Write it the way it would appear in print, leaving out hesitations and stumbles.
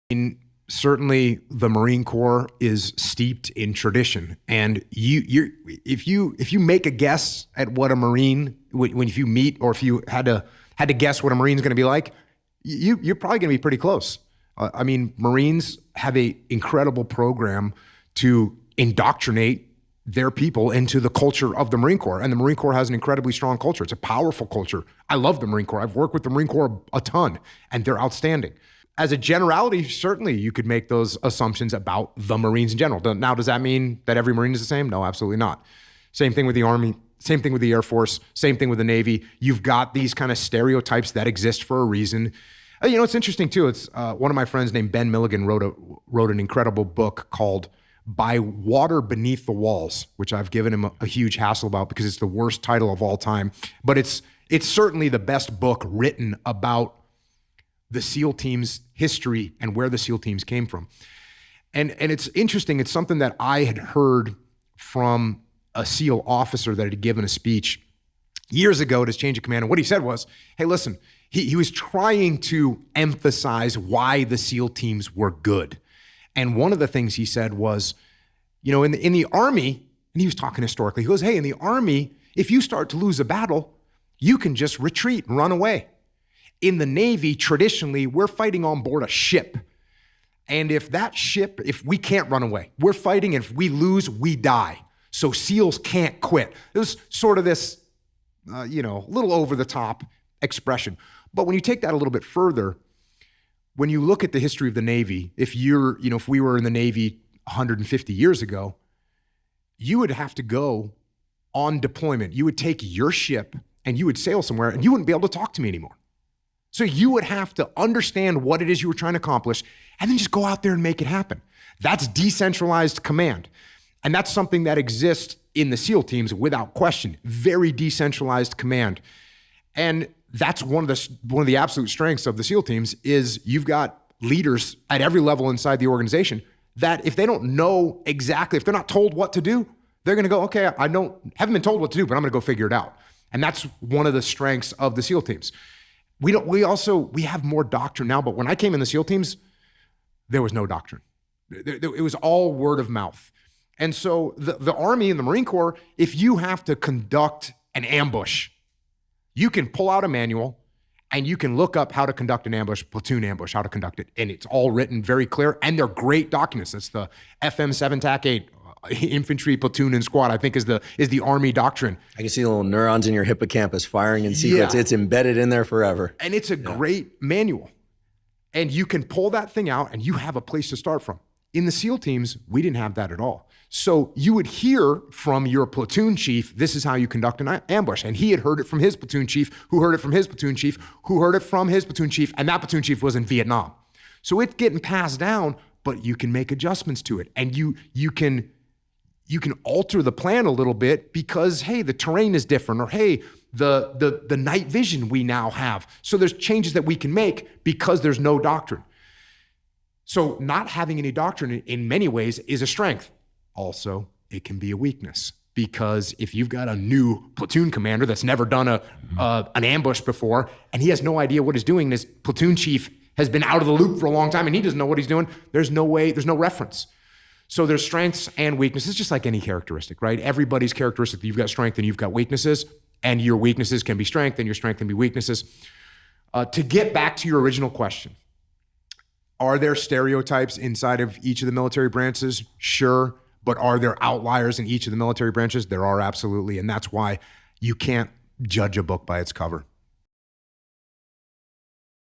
mean, certainly the Marine Corps is steeped in tradition, and if you make a guess at what a Marine, if you meet, or if you had to guess what a Marine's going to be like, you're probably going to be pretty close. I mean, Marines have a incredible program to indoctrinate their people into the culture of the Marine Corps, and the Marine Corps has an incredibly strong culture. It's a powerful culture. I love the Marine Corps. I've worked with the Marine Corps a ton, and they're outstanding. As a generality, certainly you could make those assumptions about the Marines in general. Now, does that mean that every Marine is the same? No, absolutely not. Same thing with the Army, same thing with the Air Force, same thing with the Navy. You've got these kind of stereotypes that exist for a reason. You know, it's interesting too. It's one of my friends named Ben Milligan wrote an incredible book called By Water Beneath the Walls, which I've given him a huge hassle about because it's the worst title of all time. But it's certainly the best book written about the SEAL team's history and where the SEAL teams came from. And it's interesting. It's something that I had heard from a SEAL officer that had given a speech years ago at his change of command. And what he said was, hey, listen, he was trying to emphasize why the SEAL teams were good. And one of the things he said was, you know, in the Army, and he was talking historically, he goes, hey, in the Army, if you start to lose a battle, you can just retreat and run away. In the Navy, traditionally, we're fighting on board a ship. And if we can't run away, we're fighting, and if we lose, we die. So SEALs can't quit. It was sort of this, little over the top expression. But when you take that a little bit further, when you look at the history of the Navy, if we were in the Navy 150 years ago, you would have to go on deployment. You would take your ship and you would sail somewhere, and you wouldn't be able to talk to me anymore. So you would have to understand what it is you were trying to accomplish and then just go out there and make it happen. That's decentralized command. And that's something that exists in the SEAL teams without question. Very decentralized command. And that's one of the absolute strengths of the SEAL teams is you've got leaders at every level inside the organization that if they don't know exactly, if they're not told what to do, they're going to go, okay, haven't been told what to do, but I'm going to go figure it out. And that's one of the strengths of the SEAL teams. We have more doctrine now, but when I came in the SEAL teams, there was no doctrine. It was all word of mouth. And so the Army and the Marine Corps, if you have to conduct an ambush, you can pull out a manual and you can look up how to conduct an ambush, platoon ambush, how to conduct it. And it's all written very clear. And they're great documents. It's the FM 7 TAC 8 infantry, platoon, and squad, I think is the Army doctrine. I can see the little neurons in your hippocampus firing in sequence. Yeah. It's embedded in there forever. And it's a great manual. And you can pull that thing out and you have a place to start from. In the SEAL teams, we didn't have that at all. So you would hear from your platoon chief, this is how you conduct an ambush. And he had heard it from his platoon chief, who heard it from his platoon chief, who heard it from his platoon chief, and that platoon chief was in Vietnam. So it's getting passed down, but you can make adjustments to it. And you can alter the plan a little bit because, hey, the terrain is different, or hey, the night vision we now have. So there's changes that we can make because there's no doctrine. So not having any doctrine in many ways is a strength. Also, it can be a weakness because if you've got a new platoon commander that's never done an ambush before and he has no idea what he's doing, his platoon chief has been out of the loop for a long time and he doesn't know what he's doing, there's no reference. So there's strengths and weaknesses, just like any characteristic, right? Everybody's characteristic, you've got strength and you've got weaknesses, and your weaknesses can be strength and your strength can be weaknesses. To get back to your original question, are there stereotypes inside of each of the military branches? Sure. But are there outliers in each of the military branches? There are, absolutely. And that's why you can't judge a book by its cover.